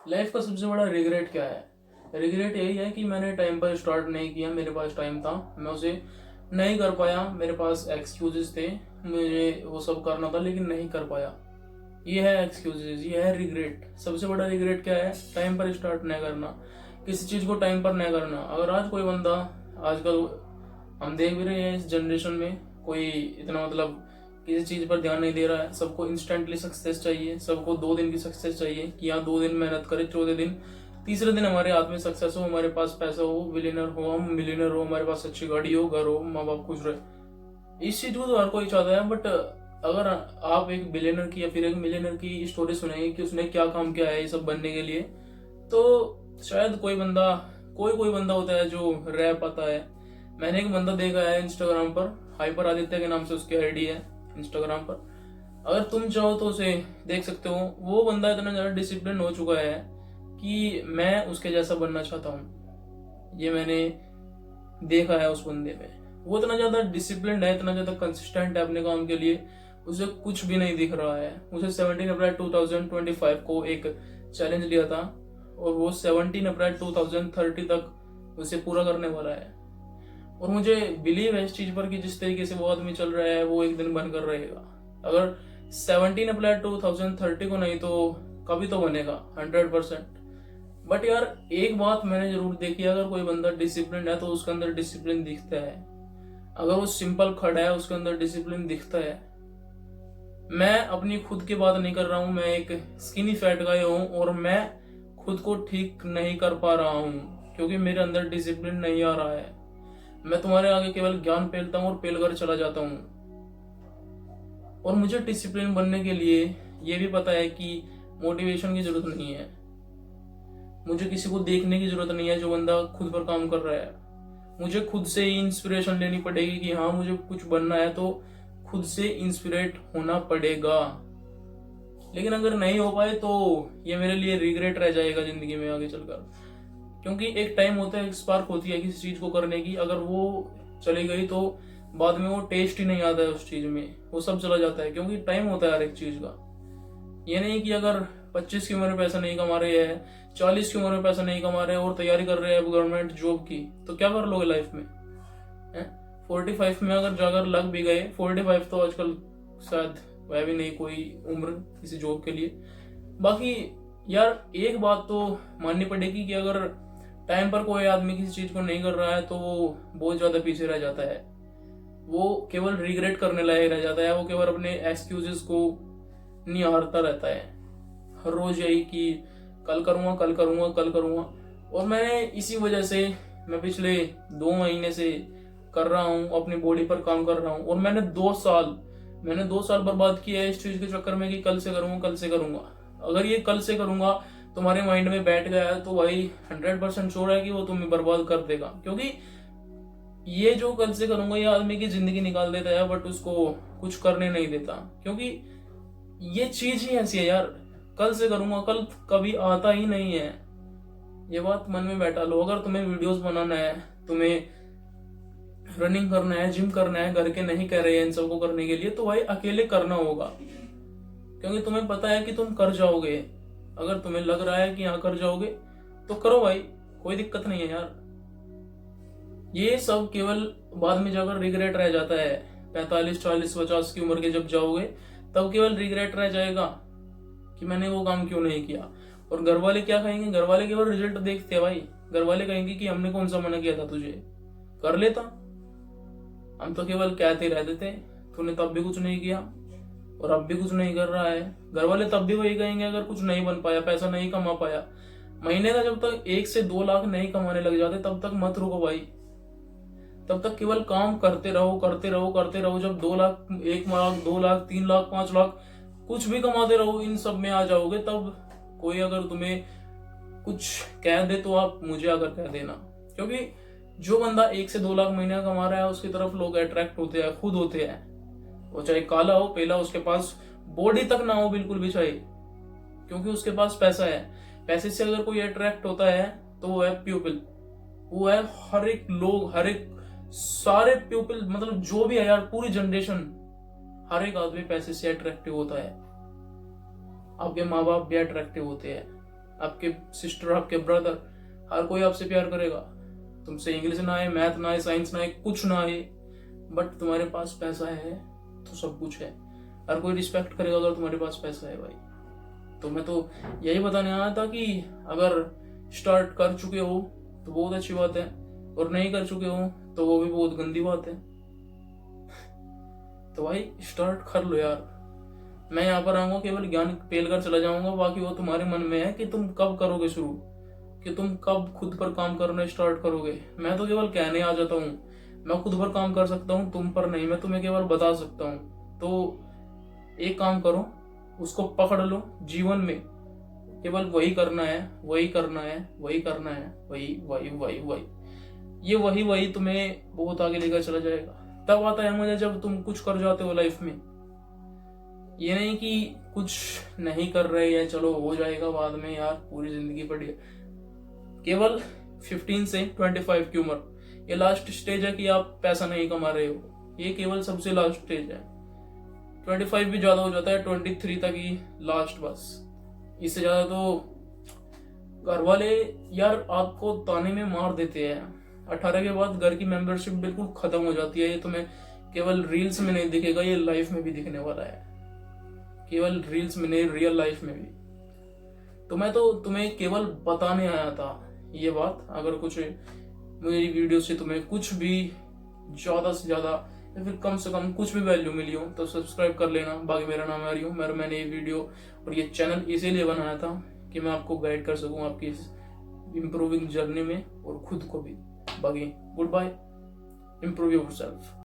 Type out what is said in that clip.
Life का सबसे बड़ा रिग्रेट क्या है? रिग्रेट यही है कि मैंने टाइम पर स्टार्ट नहीं किया। मेरे पास टाइम था, मैं उसे नहीं कर पाया। मेरे पास एक्सक्यूजेस थे, मुझे वो सब करना था लेकिन नहीं कर पाया। ये है एक्सक्यूजेस, ये है रिग्रेट। सबसे बड़ा रिग्रेट क्या है? टाइम पर स्टार्ट नहीं करना, किसी चीज को टाइम पर नहीं करना। अगर आज कोई बंदा, आजकल हम देख भी रहे हैं इस जनरेशन में, कोई इतना मतलब किसी चीज पर ध्यान नहीं दे रहा है। सबको इंस्टेंटली सक्सेस चाहिए, सबको 2 दिन की सक्सेस चाहिए कि हाँ 2 दिन मेहनत करें, चौथे दिन तीसरे दिन हमारे हाथ में सक्सेस हो, हमारे पास पैसा हो, बिलियनर हो, हम मिलियनर हो, हमारे पास अच्छी गाड़ी हो, घर हो, माँ बाप खुश रहे। इस चीज को तो हर कोई चाहता है। बट अगर आप एक बिलियनर की या फिर एक मिलियनर की स्टोरी सुनेंगे कि उसने क्या काम किया है ये सब बनने के लिए, तो शायद कोई बंदा होता है जो रह पाता है। मैंने एक बंदा देखा है इंस्टाग्राम पर, हाइपर आदित्य के नाम से उसकी आईडी है इंस्टाग्राम पर। अगर तुम चाहो तो उसे देख सकते हो। वो बंदा इतना ज्यादा डिसिप्लिन हो चुका है कि मैं उसके जैसा बनना चाहता हूँ। ये मैंने देखा है उस बंदे में। वो इतना ज्यादा डिसिप्लिन है, इतना ज्यादा कंसिस्टेंट है अपने काम के लिए, उसे कुछ भी नहीं दिख रहा है। उसे 17 अप्रैल 2025 को एक चैलेंज लिया था और वो 17 अप्रैल 2030 तक उसे पूरा करने वाला है। और मुझे बिलीव है इस चीज पर कि जिस तरीके से वो आदमी चल रहा है वो एक दिन बनकर रहेगा। अगर 17 अप्रैल 2030 को नहीं तो कभी तो बनेगा 100%। बट यार एक बात मैंने जरूर देखी है, अगर कोई बंदा डिसिप्लिन है तो उसके अंदर डिसिप्लिन दिखता है। अगर वो सिंपल खड़ा है उसके अंदर डिसिप्लिन दिखता है। मैं अपनी खुद की बात नहीं कर रहा हूँ, मैं एक स्किनी फैट गाय हूँ और मैं खुद को ठीक नहीं कर पा रहा हूँ क्योंकि मेरे अंदर डिसिप्लिन नहीं आ रहा है। मैं तुम्हारे आगे केवल ज्ञान पेलता हूँ और पेल कर चला जाता हूँ। और मुझे डिसिप्लिन बनने के लिए ये भी पता है कि मोटिवेशन की जरूरत नहीं है, मुझे किसी को देखने की जरूरत नहीं है जो बंदा खुद पर काम कर रहा है। मुझे खुद से ही इंस्पिरेशन लेनी पड़ेगी कि हाँ मुझे कुछ बनना है तो खुद से इंस्पिरेट होना पड़ेगा। लेकिन अगर नहीं हो पाए तो ये मेरे लिए रिग्रेट रह जाएगा जिंदगी में आगे चलकर। क्योंकि एक टाइम होता है, एक स्पार्क होती है किसी चीज को करने की, अगर वो चली गई तो बाद में वो टेस्ट ही नहीं आता है उस चीज में, वो सब चला जाता है। क्योंकि टाइम होता है हर एक चीज का। ये नहीं कि अगर 25 की उम्र में पैसा नहीं कमा रहे हैं, 40 की उम्र में पैसा नहीं कमा रहे हैं और तैयारी कर रहे हैं गवर्नमेंट जॉब की, तो क्या कर लोगे लाइफ में? 45 में अगर जाकर लग भी गए, 45 तो आजकल शायद वह भी नहीं कोई उम्र किसी जॉब के लिए। बाकी यार एक बात तो माननी पड़ेगी कि अगर टाइम पर कोई आदमी किसी चीज को नहीं कर रहा है तो वो बहुत ज्यादा पीछे रह जाता है। वो केवल रिग्रेट करने लायक रह जाता है, वो केवल अपने एक्सक्यूजेस को निहारता रहता है हर रोज, यही कि कल करूंगा कल करूंगा कल करूंगा। और मैंने इसी वजह से मैं पिछले 2 महीने से कर रहा हूँ, अपनी बॉडी पर काम कर रहा हूँ। और मैंने 2 साल बर्बाद किया है इस चीज के चक्कर में कि कल से करूंगा कल से करूंगा। अगर ये कल से करूंगा तुम्हारे माइंड में बैठ गया है तो भाई 100% श्योर है कि वो तुम्हें बर्बाद कर देगा। क्योंकि ये जो कल से करूंगा ये आदमी की जिंदगी निकाल देता है बट उसको कुछ करने नहीं देता। क्योंकि ये चीज ही ऐसी है यार, कल से करूंगा कल कभी आता ही नहीं है। ये बात मन में बैठा लो। अगर तुम्हें वीडियोस बनाना है, तुम्हें रनिंग करना है, जिम करना है, घर के नहीं कह रहे हैं इन सबको करने के लिए, तो भाई अकेले करना होगा। क्योंकि तुम्हें पता है कि तुम कर जाओगे। अगर तुम्हें लग रहा है कि हाँ कर जाओगे तो करो भाई, कोई दिक्कत नहीं है यार। ये सब केवल बाद में जाकर रिग्रेट रह जाता है। 45 40 50 की उम्र के जब जाओगे तब केवल रिग्रेट रह जाएगा कि मैंने वो काम क्यों नहीं किया। और घर वाले क्या कहेंगे? घर वाले केवल रिजल्ट देखते हैं भाई। घर वाले कहेंगे कि हमने कौन सा मना किया था तुझे, कर लेता। हम तो केवल कहते रहते थे, तूने तब भी कुछ नहीं किया और अब भी कुछ नहीं कर रहा है। घर वाले तब भी वही कहेंगे अगर कुछ नहीं बन पाया, पैसा नहीं कमा पाया। महीने का जब तक 1 से 2 लाख नहीं कमाने लग जाते तब तक मत रुको भाई। तब तक केवल काम करते रहो करते रहो करते रहो। जब 2 लाख, 1 लाख, 2 लाख, 3 लाख, 5 लाख कुछ भी कमाते रहो, इन सब में आ जाओगे, तब कोई अगर तुम्हें कुछ कह दे तो आप मुझे अगर कह देना। क्योंकि जो बंदा 1 से 2 लाख महीना कमा रहा है उसकी तरफ लोग अट्रैक्ट होते हैं, खुद होते हैं। वो चाहे काला हो, पहला, उसके पास बॉडी तक ना हो बिल्कुल भी चाहिए, क्योंकि उसके पास पैसा है। पैसे से अगर कोई अट्रैक्ट होता है तो वो है पीपल, वो है हर एक लोग, हर एक सारे पीपल, मतलब जो भी है यार, पूरी जनरेशन, हर एक आदमी पैसे से अट्रैक्टिव होता है। आपके माँ बाप भी अट्रैक्टिव होते हैं। आपके सिस्टर, आपके ब्रदर, हर कोई आपसे प्यार करेगा। तुमसे इंग्लिश ना आए, मैथ ना आए, साइंस ना आए, कुछ ना आए, बट तुम्हारे पास पैसा है तो सब कुछ है। हर कोई रिस्पेक्ट करेगा अगर तुम्हारे पास पैसा है भाई। तो मैं तो यही बताने आया था कि अगर स्टार्ट कर चुके हो तो बहुत अच्छी बात है, और नहीं कर चुके हो तो वो भी बहुत गंदी बात है। तो भाई स्टार्ट कर लो यार। मैं यहाँ पर आऊंगा केवल ज्ञान पेल कर चला जाऊंगा, बाकी वो तुम्हारे मन में है कि तुम कब करोगे शुरू, कि तुम कब खुद पर काम करना स्टार्ट करोगे। मैं तो केवल कहने आ जाता हूँ, मैं खुद पर काम कर सकता हूँ, तुम पर नहीं। मैं तुम्हें केवल बता सकता हूँ। तो एक काम करो, उसको पकड़ लो जीवन में। केवल वही करना है, वही करना है, वही करना है, वही वही वही वही। ये वही वही तुम्हें बहुत आगे लेकर चला जाएगा। तब आता है मजा जब तुम कुछ कर जाते हो लाइफ में। ये नहीं कि कुछ नहीं कर रहे हैं, चलो हो जाएगा बाद में, यार पूरी जिंदगी पड़ी है। केवल 15 से 25 की उम्र, ये लास्ट स्टेज है कि आप पैसा नहीं कमा रहे हो। ये केवल सबसे लास्ट स्टेज है। 25 भी ज्यादा हो जाता है, 23 तक ही लास्ट बस। इससे ज्यादा तो घर वाले यार आपको ताने में मार देते हैं। 18 के बाद घर की मेंबरशिप बिल्कुल खत्म हो जाती है। ये तुम्हें केवल रील्स में नहीं दिखेगा, ये लाइफ में भी दिखने वाला है। केवल रील्स में नहीं, रियल लाइफ में भी। तो मैं तो तुम्हें केवल बताने आया था ये बात। अगर कुछ मेरी वीडियो से तुम्हें कुछ भी ज्यादा से ज्यादा या फिर कम से कम कुछ भी वैल्यू मिली हो तो सब्सक्राइब कर लेना। बाकी मेरा नाम है हरिओम। मैंने ये वीडियो और ये चैनल इसीलिए बनाया था कि मैं आपको गाइड कर सकूं आपकी इस इम्प्रूविंग जर्नी में, और खुद को भी। बाकी गुड बाय, इम्प्रूव योरसेल्फ।